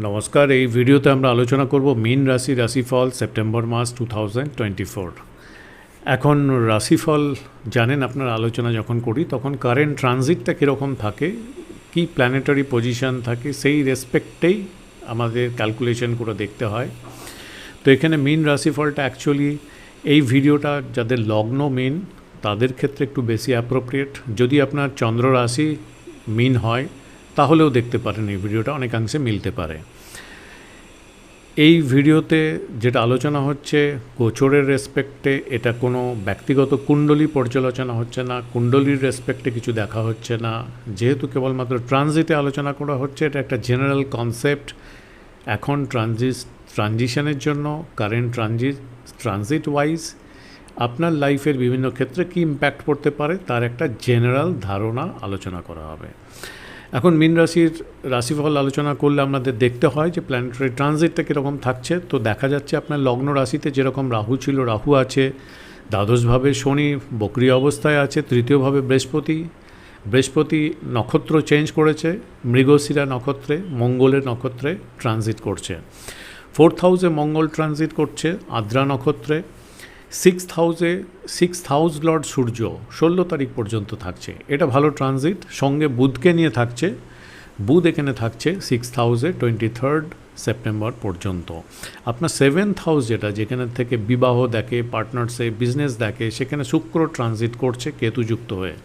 নমস্কার। এই ভিডিওতে আমরা আলোচনা করব মীন রাশিফল সেপ্টেম্বর মাস 2024। এখন রাশিফল জানেন, আপনার আলোচনা যখন করি তখন কারেন্ট ট্রানজিটটা কীরকম থাকে, কি প্ল্যানেটারি পজিশন থাকে, সেই রেসপেক্টেই আমাদের ক্যালকুলেশন করে দেখতে হয়। তো এখানে মীন রাশিফলটা অ্যাকচুয়ালি এই ভিডিওটা যাদের লগ্ন মীন তাদের ক্ষেত্রে একটু বেশি অ্যাপ্রোপ্রিয়েট। যদি আপনার চন্দ্র রাশি মীন হয় তাহলেও দেখতে পারেন, এই ভিডিওটা অনেকাংশে মিলতে পারে। এই ভিডিওতে যেটা আলোচনা হচ্ছে গোচরের রেসপেক্টে, এটা কোনো ব্যক্তিগত কুণ্ডলী পর্যালোচনা হচ্ছে না, কুণ্ডলীর রেসপেক্টে কিছু দেখা হচ্ছে না, যেহেতু কেবলমাত্র ট্রানজিটে আলোচনা করা হচ্ছে। এটা একটা জেনারেল কনসেপ্ট। এখন ট্রানজিশনের জন্য কারেন্ট ট্রানজিট ওয়াইজ আপনার লাইফের বিভিন্ন ক্ষেত্রে কী ইম্প্যাক্ট পড়তে পারে তার একটা জেনারেল ধারণা আলোচনা করা হবে। এখন মীন রাশির রাশিফল আলোচনা করলে আমাদের দেখতে হয় যে প্ল্যানেটারি ট্রানজিটটা কীরকম থাকছে। তো দেখা যাচ্ছে আপনার লগ্ন রাশিতে যেরকম রাহু ছিল, রাহু আছে দ্বাদশভাবে, শনি বক্রী অবস্থায় আছে, তৃতীয়ভাবে বৃহস্পতি নক্ষত্র চেঞ্জ করেছে, মৃগশিরা নক্ষত্রে, মঙ্গলের নক্ষত্রে ট্রানজিট করছে। 4th হাউসে মঙ্গল ট্রানজিট করছে আদ্রা নক্ষত্রে। 6th হাউস লর্ড সূর্য 16 তারিখ পর্যন্ত থাকছে, এটা ভালো ট্রানজিট। সঙ্গে বুধকে নিয়ে থাকছে, বুধ এখানে থাকছে 6th হাউসে 23rd সেপ্টেম্বর পর্যন্ত। আপনার 7th হাউস যেখানে থেকে বিবাহ দেখে, পার্টনারশিপ, বিজনেস দেখে, সেখানে শুক্র ট্রানজিট করছে কেতুযুক্ত হয়ে।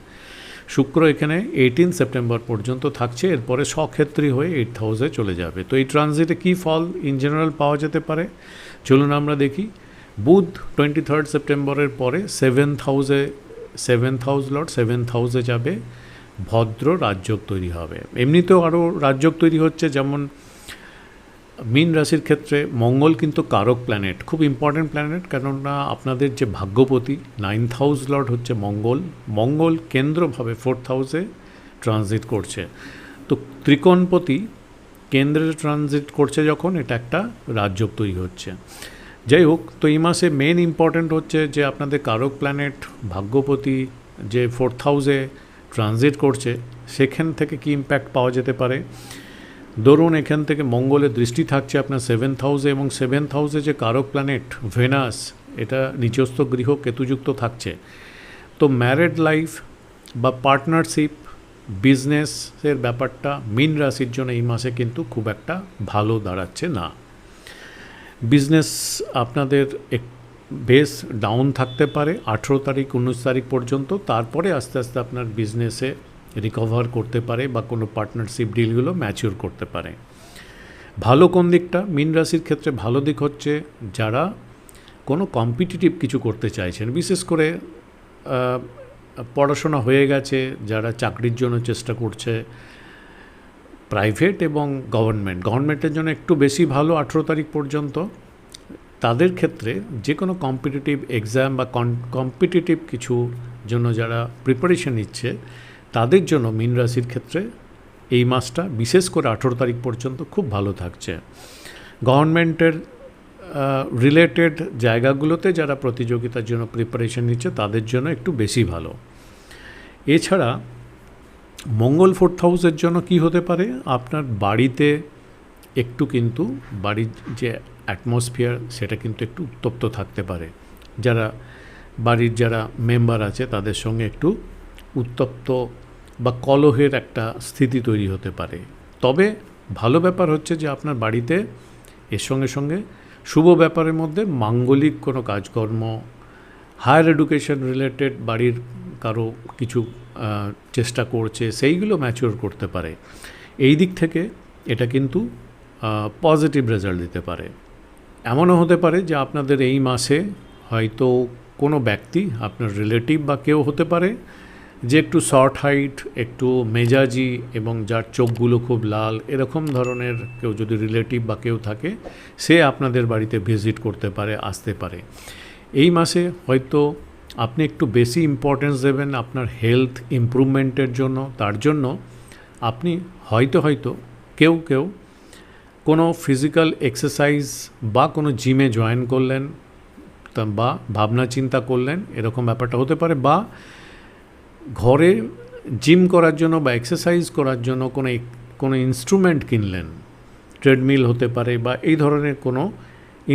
শুক্র এখানে 18 সেপ্টেম্বর পর্যন্ত থাকছে, এরপরে স্বক্ষেত্রী হয়ে 8th হাউসে চলে যাবে। তো এই ট্রানজিটে কী ফল ইন জেনারেল পাওয়া যেতে পারে চলুন আমরা দেখি। বুধ 23rd সেপ্টেম্বরের পরে 7th হাউস লর্ড 7th হাউসে যাবে, ভদ্র রাজযোগ তৈরি হবে। এমনিতেও আরও রাজযোগ তৈরি হচ্ছে, যেমন মীন রাশির ক্ষেত্রে মঙ্গল কিন্তু কারক প্ল্যানেট, খুব ইম্পর্ট্যান্ট প্ল্যানেট, কেননা আপনাদের যে ভাগ্যপতি 9th হাউস লর্ড হচ্ছে মঙ্গল কেন্দ্রভাবে 4th হাউসে ট্রানজিট করছে। তো ত্রিকোণপতি কেন্দ্রে ট্রানজিট করছে যখন, এটা একটা রাজযোগ তৈরি হচ্ছে। যাই হোক, তো এই মাসে মেন ইম্পর্ট্যান্ট হচ্ছে যে আপনাদের কারক প্ল্যানেট ভাগ্যপতি যে 4th হাউসে ট্রানজিট করছে, সেখান থেকে কি ইম্প্যাক্ট পাওয়া যেতে পারে। ধরুন এখান থেকে মঙ্গলের দৃষ্টি থাকছে আপনার 7th হাউসে, এবং 7th হাউসে যে কারক প্ল্যানেট ভেনাস, এটা নিচস্থ গৃহ কেতুযুক্ত থাকছে। তো ম্যারেড লাইফ বা পার্টনারশিপ, বিজনেসের ব্যাপারটা মীন রাশির জন্য এই মাসে কিন্তু খুব একটা ভালো দাঁড়াচ্ছে না। বিজনেস আপনাদের বেশ ডাউন থাকতে পারে 18 তারিখ 19 তারিখ পর্যন্ত, তারপরে আস্তে আস্তে আপনার বিজনেসে রিকভার করতে পারে বা কোনো পার্টনারশিপ ডিলগুলো ম্যাচিওর করতে পারে। ভালো কোন দিকটা মীন রাশির ক্ষেত্রে? ভালো দিক হচ্ছে যারা কোনো কম্পিটিটিভ কিছু করতে চাইছেন, বিশেষ করে পড়াশোনা হয়ে গেছে, যারা চাকরির জন্য চেষ্টা করছে, প্রাইভেট এবং গভর্নমেন্টের জন্য একটু বেশি ভালো 18 তারিখ পর্যন্ত। তাদের ক্ষেত্রে যে কোনো কম্পিটিটিভ এক্সাম বা কম্পিটিটিভ কিছু জন্য যারা প্রিপারেশন নিচ্ছে, তাদের জন্য মীন রাশির ক্ষেত্রে এই মাসটা বিশেষ করে 18 তারিখ পর্যন্ত খুব ভালো থাকছে। গভর্নমেন্টের রিলেটেড জায়গাগুলোতে যারা প্রতিযোগিতার জন্য প্রিপারেশন নিচ্ছে, তাদের জন্য একটু বেশি ভালো। এছাড়া মঙ্গল 4th হাউসের জন্য কি হতে পারে, আপনার বাড়িতে একটু কিন্তু বাড়ির যে অ্যাটমসফিয়ার সেটা কিন্তু একটু উত্তপ্ত থাকতে পারে। বাড়ির যারা মেম্বার আছে তাদের সঙ্গে একটু উত্তপ্ত বা কলহের একটা স্থিতি তৈরি হতে পারে। তবে ভালো ব্যাপার হচ্ছে যে আপনার বাড়িতে এর সঙ্গে সঙ্গে শুভ ব্যাপারের মধ্যে মাঙ্গলিক কোনো কাজকর্ম, হায়ার এডুকেশন রিলেটেড বাড়ির কারো কিছু চেষ্টা করছে, সেইগুলো ম্যাচিওর করতে পারে। এই দিক থেকে এটা কিন্তু পজিটিভ রেজাল্ট দিতে পারে। এমনও হতে পারে যে আপনাদের এই মাসে হয়তো কোনো ব্যক্তি, আপনার রিলেটিভ বা কেউ হতে পারে যে একটু শর্ট হাইট, একটু মেজাজি এবং যার চোখগুলো খুব লাল, এরকম ধরনের কেউ যদি রিলেটিভ বা কেউ থাকে, সে আপনাদের বাড়িতে ভিজিট করতে পারে, আসতে পারে। এই মাসে হয়তো আপনি একটু বেশি ইম্পর্টেন্স দেবেন আপনার হেলথ ইমপ্রুভমেন্টের জন্য। তার জন্য আপনি হয়তো কেউ কোনো ফিজিক্যাল এক্সারসাইজ বা কোনো জিমে জয়েন করলেন বা ভাবনা চিন্তা করলেন, এরকম ব্যাপারটা হতে পারে। বা ঘরে জিম করার জন্য বা এক্সারসাইজ করার জন্য কোনো ইনস্ট্রুমেন্ট কিনলেন, ট্রেডমিল হতে পারে বা এই ধরনের কোনো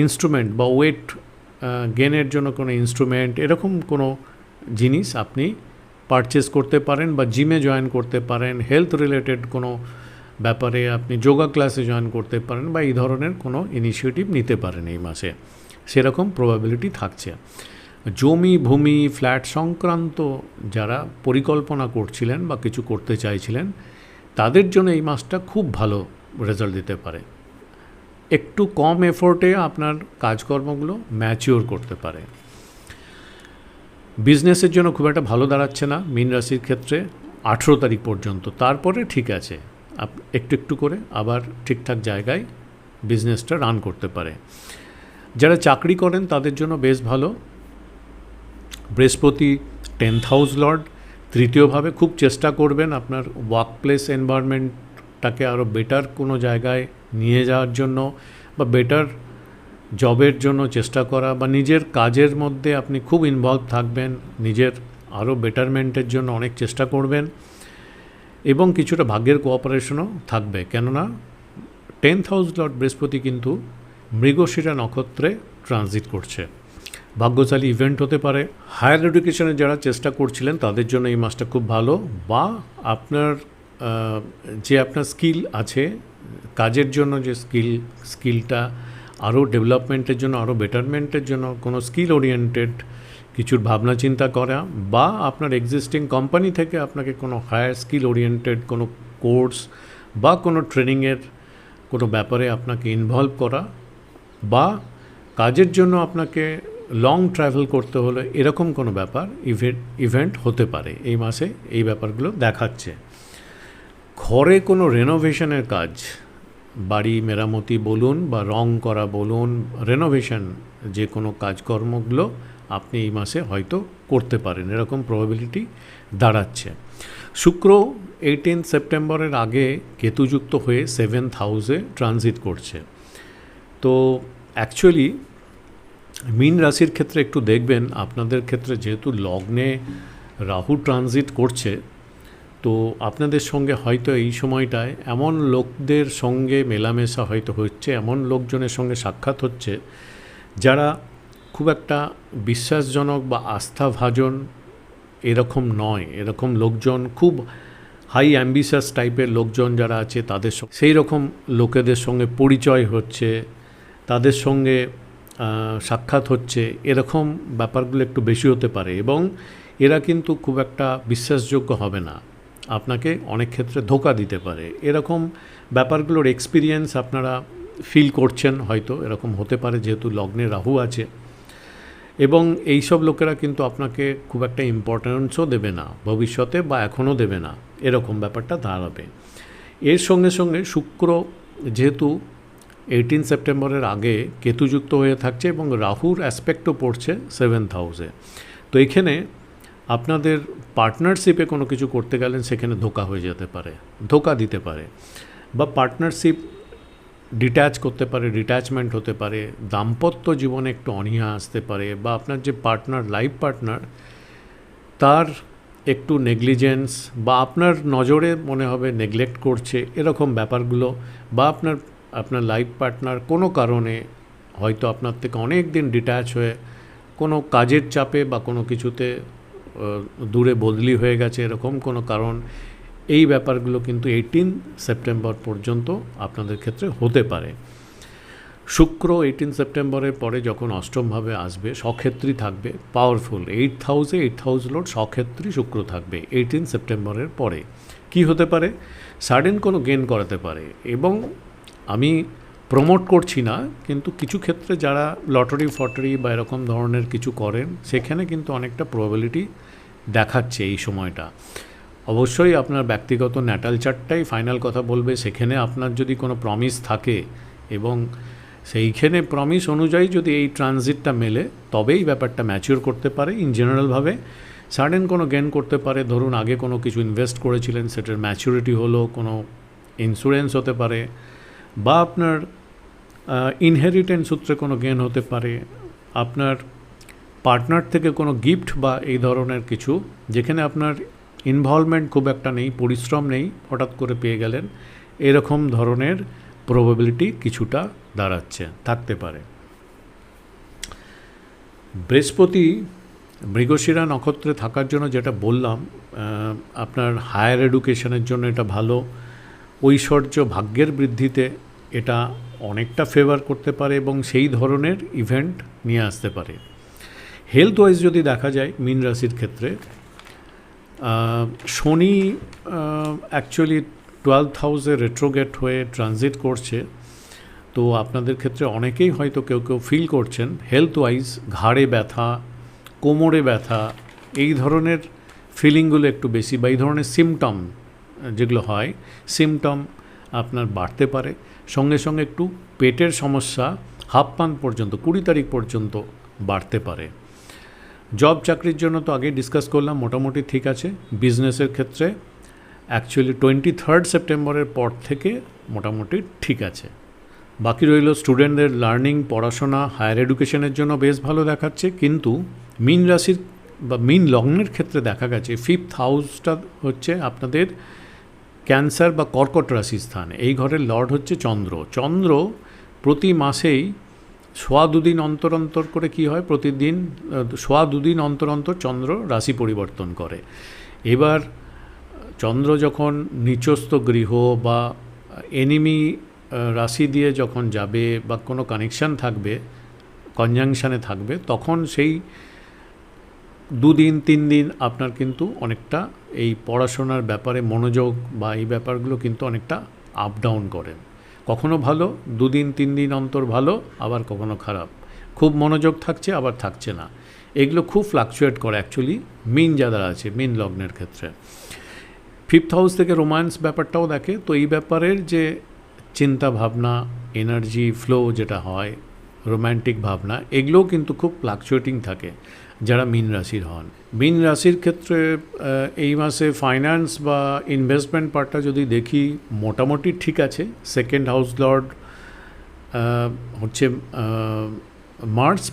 ইনস্ট্রুমেন্ট বা ওয়েট গেনের জন্য কোনো ইনস্ট্রুমেন্ট, এরকম কোনো জিনিস আপনি পারচেস করতে পারেন বা জিমে জয়েন করতে পারেন, হেলথ রিলেটেড কোনো ব্যাপারে আপনি যোগা ক্লাসে জয়েন করতে পারেন বা এই ধরনের কোনো ইনিশিয়েটিভ নিতে পারেন এই মাসে, সেরকম প্রবাবিলিটি থাকছে। জমি ভূমি ফ্ল্যাট সংক্রান্ত যারা পরিকল্পনা করছিলেন বা কিছু করতে চাইছিলেন, তাদের জন্য এই মাসটা খুব ভালো রেজাল্ট দিতে পারে। একটু কম এফোর্টে আপনার কাজকর্মগুলো ম্যাচিওর করতে পারে। বিজনেসের জন্য খুব একটা ভালো দাঁড়াচ্ছে না মীন রাশির ক্ষেত্রে 18 তারিখ পর্যন্ত। তারপরে ঠিক আছে, একটু একটু করে আবার ঠিকঠাক জায়গায় বিজনেসটা রান করতে পারে। যারা চাকরি করেন তাদের জন্য বেশ ভালো। বৃহস্পতি 10th হাউস লর্ড, তৃতীয়ভাবে খুব চেষ্টা করবেন আপনার ওয়ার্ক প্লেস এনভায়রনমেন্টটাকে আরও বেটার কোনো জায়গায় নিয়ে যাওয়ার জন্য বা বেটার জবের জন্য চেষ্টা করা, বা নিজের কাজের মধ্যে আপনি খুব ইনভলভ থাকবেন, নিজের আরও বেটারমেন্টের জন্য অনেক চেষ্টা করবেন এবং কিছুটা ভাগ্যের কোঅপারেশনও থাকবে। কেননা 10th হাউস লর্ড বৃহস্পতি কিন্তু মৃগশিরা নক্ষত্রে ট্রানজিট করছে। ভাগ্যশালী ইভেন্ট হতে পারে। হায়ার এডুকেশনের যারা চেষ্টা করছিলেন তাদের জন্য এই মাসটা খুব ভালো, বা আপনার যে আপনার স্কিল আছে কাজের জন্য, যে স্কিলটা আরও ডেভেলপমেন্টের জন্য, আরও বেটারমেন্টের জন্য কোনো স্কিল ওরিয়েন্টেড কিছুর ভাবনা চিন্তা করা, বা আপনার এক্সিস্টিং কোম্পানি থেকে আপনাকে কোনো হায়ার স্কিল ওরিয়েন্টেড কোনো কোর্স বা কোনো ট্রেনিংয়ের কোনো ব্যাপারে আপনাকে ইনভলভ করা, বা কাজের জন্য আপনাকে লং ট্রাভেল করতে হলে এরকম কোনো ব্যাপার ইভেন্ট হতে পারে এই মাসে। এই ব্যাপারগুলো দেখাচ্ছে। ঘরে কোনো রেনোভেশনের কাজ, বাড়ি মেরামতি বলুন বা রং করা বলুন, রেনোভেশন যে কোনো কাজকর্মগুলো আপনি এই মাসে হয়তো করতে পারেন, এরকম প্রবাবিলিটি দাঁড়াচ্ছে। শুক্র 18 সেপ্টেম্বরের আগে কেতুযুক্ত হয়ে 7th হাউসে ট্রানজিট করছে। তো অ্যাকচুয়ালি মীন রাশির ক্ষেত্রে একটু দেখবেন, আপনাদের ক্ষেত্রে যেহেতু লগ্নে রাহু ট্রানজিট করছে, তো আপনাদের সঙ্গে হয়তো এই সময়টায় এমন লোকদের সঙ্গে মেলামেশা হয়তো হচ্ছে, এমন লোকজনের সঙ্গে সাক্ষাৎ হচ্ছে যারা খুব একটা বিশ্বাসজনক বা আস্থাভাজন এরকম নয়। এরকম লোকজন, খুব হাই অ্যাম্বিশাস টাইপের লোকজন যারা আছে তাদের সেই রকম লোকেদের সঙ্গে পরিচয় হচ্ছে, তাদের সঙ্গে সাক্ষাৎ হচ্ছে, এরকম ব্যাপারগুলো একটু বেশি হতে পারে এবং এরা কিন্তু খুব একটা বিশ্বাসযোগ্য হবে না, আপনাকে অনেক ক্ষেত্রে ধোঁকা দিতে পারে। এরকম ব্যাপারগুলোর এক্সপিরিয়েন্স আপনারা ফিল করছেন, হয়তো এরকম হতে পারে যেহেতু লগ্নে রাহু আছে। এবং এই সব লোকেরা কিন্তু আপনাকে খুব একটা ইম্পর্টেন্সও দেবে না ভবিষ্যতে, বা এখনও দেবে না, এরকম ব্যাপারটা দাঁড়াবে। এর সঙ্গে সঙ্গে শুক্র যেহেতু 18 সেপ্টেম্বরের আগে কেতুযুক্ত হয়ে থাকছে এবং রাহুর অ্যাসপেক্টও পড়ছে 7th হাউসে, তো এখানে আপনাদের পার্টনারশিপে কোনো কিছু করতে গেলেন সেখানে ধোঁকা হয়ে যেতে পারে, ধোঁকা দিতে পারে, বা পার্টনারশিপ ডিট্যাচ করতে পারে, ডিট্যাচমেন্ট হতে পারে, দাম্পত্য জীবনে একটু অনীহা আসতে পারে, বা আপনার যে পার্টনার, লাইফ পার্টনার, তার একটু নেগলিজেন্স বা আপনার নজরে মনে হবে নেগলেক্ট করছে, এরকম ব্যাপারগুলো, বা আপনার লাইফ পার্টনার কোনো কারণে হয়তো আপনার থেকে অনেক দিন ডিট্যাচ হয়ে কোনো কাজের চাপে বা কোনো কিছুতে দূরে বদলি হয়ে গেছে, এরকম কোনো কারণ, এই ব্যাপারগুলো কিন্তু 18 সেপ্টেম্বর পর্যন্ত আপনাদের ক্ষেত্রে হতে পারে। শুক্র 18 সেপ্টেম্বরের পরে যখন অষ্টমভাবে আসবে, স্বক্ষেত্রী থাকবে, পাওয়ারফুল 8th হাউসে, 8th হাউস লর্ড স্বক্ষেত্রী শুক্র থাকবে 18 সেপ্টেম্বরের পরে। কি হতে পারে? সাডেন কোনো গেন করাতে পারে, এবং আমি প্রমোট করছি না, কিন্তু কিছু ক্ষেত্রে যারা লটারি ফটারি বা এরকম ধরনের কিছু করেন সেখানে কিন্তু অনেকটা প্রবাবিলিটি দেখাচ্ছে এই সময়টা। অবশ্যই আপনার ব্যক্তিগত ন্যাটাল চার্টটাই ফাইনাল কথা বলবে, সেখানে আপনার যদি কোনো প্রমিস থাকে এবং সেইখানে প্রমিস অনুযায়ী যদি এই ট্রানজিটটা মেলে, তবেই ব্যাপারটা ম্যাচিওর করতে পারে। ইন জেনারেলভাবে সাডেন কোনো গেন করতে পারে, ধরুন আগে কোনো কিছু ইনভেস্ট করেছিলেন সেটার ম্যাচুরিটি হলো, কোনো ইন্স্যুরেন্স হতে পারে, বা আপনার ইনহেরিটেন্স সূত্রে কোনো গেন হতে পারে, আপনার পার্টনার থেকে কোনো গিফট বা এই ধরনের কিছু, যেখানে আপনার ইনভলভমেন্ট খুব একটা নেই, পরিশ্রম নেই, হঠাৎ করে পেয়ে গেলেন, এরকম ধরনের প্রবাবিলিটি কিছুটা থাকতে পারে। বৃহস্পতি মৃগশিরা নক্ষত্রে থাকার জন্য যেটা বললাম, আপনার হায়ার এডুকেশনের জন্য এটা ভালো, ঐশ্বর্য ভাগ্যের বৃদ্ধিতে এটা অনেকটা ফেভার করতে পারে এবং সেই ধরনের ইভেন্ট নিয়ে আসতে পারে। হেলথ ওয়াইজ যদি দেখা যায় মীন রাশির ক্ষেত্রে, শনি অ্যাকচুয়ালি 12th হাউসে রেট্রোগেট হয়ে ট্রানজিট করছে, তো আপনাদের ক্ষেত্রে অনেকেই হয়তো কেউ ফিল করছেন হেলথ ওয়াইজ ঘাড়ে ব্যথা, কোমরে ব্যথা, এই ধরনের ফিলিংগুলো একটু বেশি, বা এই ধরনের সিমটম যেগুলো হয়, সিমটম আপনার বাড়তে পারে। সঙ্গে সঙ্গে একটু পেটের সমস্যা হাফ মান্থ পর্যন্ত, 20 তারিখ পর্যন্ত বাড়তে পারে। জব চাকরির জন্য তো আগে ডিসকাস করলাম, মোটামুটি ঠিক আছে। বিজনেসের ক্ষেত্রে অ্যাকচুয়ালি 23 সেপ্টেম্বরের পর থেকে মোটামুটি ঠিক আছে। বাকি রইল স্টুডেন্টদের লার্নিং, পড়াশোনা, হায়ার এডুকেশনের জন্য বেশ ভালো দেখাচ্ছে। কিন্তু মীন রাশির বা মীন লগ্নের ক্ষেত্রে দেখা গেছে 5th হাউসটা হচ্ছে আপনাদের ক্যান্সার বা কর্কট রাশি স্থান। এই ঘরের লর্ড হচ্ছে চন্দ্র। চন্দ্র প্রতি মাসেই সোয়া 2 দিন অন্তর অন্তর করে কি হয়, প্রতিদিন সোয়া 2 দিন অন্তর অন্তর চন্দ্র রাশি পরিবর্তন করে। এবার চন্দ্র যখন নিচস্থ গৃহ বা এনিমি রাশি দিয়ে যখন যাবে বা কোনো কানেকশান থাকবে, কনজাংশানে থাকবে, তখন সেই 2 দিন 3 দিন আপনার কিন্তু অনেকটা এই পড়াশোনার ব্যাপারে মনোযোগ বা এই ব্যাপারগুলো কিন্তু অনেকটা আপ ডাউন করে। কখনো ভালো, 2 দিন 3 দিন অন্তর ভালো, আবার কখনো খারাপ, খুব মনোযোগ থাকছে আবার থাকছে না, এগুলো খুব ফ্লাকচুয়েট করে অ্যাকচুয়ালি মীন যারা আছে মীন লগ্নের ক্ষেত্রে। 5th হাউস থেকে রোম্যান্স ব্যাপারটাও দেখে, তো এই ব্যাপারের যে চিন্তা ভাবনা, এনার্জি ফ্লো যেটা হয়, রোম্যান্টিক ভাবনা, এগুলোও কিন্তু খুব ফ্লাকচুয়েটিং থাকে যারা মীন রাশির হন। মীন রাশির ক্ষেত্রে এই মাসে ফাইন্যান্স বা ইনভেস্টমেন্ট পার্টটা যদি দেখি মোটামুটি ঠিক আছে। 2nd হাউস লর্ড হচ্ছে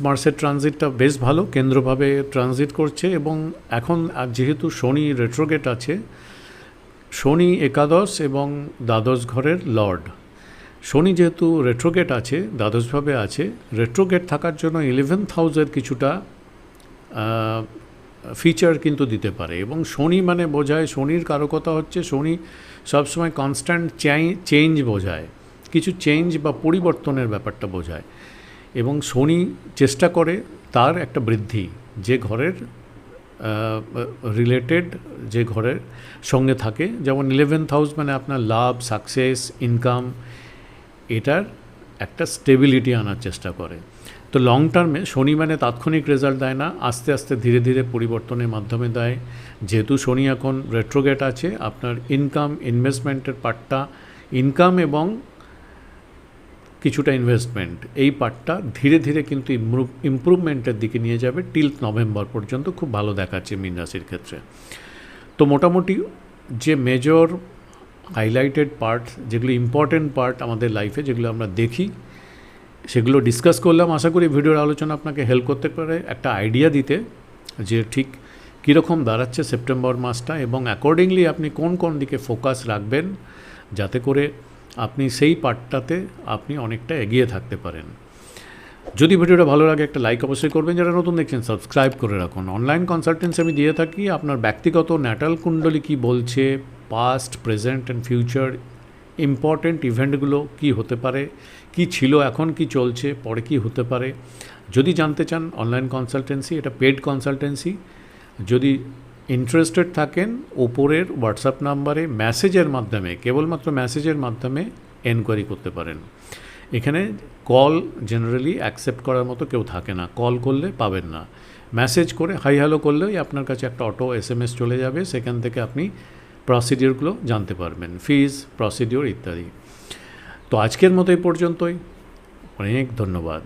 মার্সের ট্রানজিটটা বেশ ভালো, কেন্দ্রভাবে ট্রানজিট করছে। এবং এখন যেহেতু শনি রেট্রোগেট আছে, শনি একাদশ এবং দ্বাদশ ঘরের লর্ড, শনি যেহেতু রেট্রোগেট আছে, দ্বাদশভাবে আছে, রেট্রোগেট থাকার জন্য 11th হাউসের কিছুটা ফিচার কিন্তু দিতে পারে। এবং শনি মানে বোঝায়, শনির কারকতা হচ্ছে, শনি সবসময় কনস্ট্যান্ট চেঞ্জ বোঝায়, কিছু চেঞ্জ বা পরিবর্তনের ব্যাপারটা বোঝায়। এবং শনি চেষ্টা করে তার একটা বৃদ্ধি, যে ঘরের রিলেটেড, যে ঘরের সঙ্গে থাকে, যেমন 11th হাউস মানে আপনার লাভ, সাকসেস, ইনকাম, এটার একটা স্টেবিলিটি আনার চেষ্টা করে। তো লং টার্মে শনি মানে তাৎক্ষণিক রেজাল্ট দেয় না, আস্তে আস্তে ধীরে ধীরে পরিবর্তনের মাধ্যমে দেয়। যেহেতু শনি এখন রেট্রোগেট আছে, আপনার ইনকাম, ইনভেস্টমেন্টের পার্টটা, ইনকাম এবং কিছুটা ইনভেস্টমেন্ট, এই পার্টটা ধীরে ধীরে কিন্তু ইমপ্রুভমেন্টের দিকে নিয়ে যাবে। টিল নভেম্বর পর্যন্ত খুব ভালো দেখাচ্ছে মীন রাশির ক্ষেত্রে। তো মোটামুটি যে মেজর হাইলাইটেড পার্ট, যেগুলো ইম্পর্টেন্ট পার্ট আমাদের লাইফে, যেগুলো আমরা দেখি, সেগুলো ডিসকাস করলাম। আশা করি ভিডিওর আলোচনা আপনাকে হেল্প করতে পারে একটা আইডিয়া দিতে যে ঠিক কীরকম দাঁড়াচ্ছে সেপ্টেম্বর মাসটা, এবং অ্যাকর্ডিংলি আপনি কোন কোন দিকে ফোকাস রাখবেন, যাতে করে আপনি সেই পার্টটাতে আপনি অনেকটা এগিয়ে থাকতে পারেন। যদি ভিডিওটা ভালো লাগে একটা লাইক অবশ্যই করবেন, যারা নতুন দেখছেন সাবস্ক্রাইব করে রাখুন। অনলাইন কনসালটেন্সি আমি দিয়ে থাকি, আপনার ব্যক্তিগত ন্যাটাল কুণ্ডলী কী বলছে, past, present and future, important ইভেন্টগুলো কি হতে পারে, কি ছিল, এখন কি চলছে, পরে কি হতে পারে, যদি জানতে চান অনলাইন কনসালটেন্সি, এটা পেড কনসালটেন্সি। যদি ইন্টারেস্টেড থাকেন, ওপরের হোয়াটসঅ্যাপ নাম্বারে মেসেজের মাধ্যমে, কেবলমাত্র মেসেজের মাধ্যমে এনকোয়ারি করতে পারেন। এখানে কল জেনারেলি অ্যাকসেপ্ট করার মতো কেউ থাকে না, কল করলে পাবেন না। মেসেজ করে হাই হ্যালো করলেই আপনার কাছে একটা অটো SMS চলে যাবে, সেখান থেকে আপনি প্রসিডিওরগুলো জানতে পারবেন, ফিজ, প্রসিডিওর ইত্যাদি। তো আজকের মতো এই পর্যন্তই, অনেক ধন্যবাদ।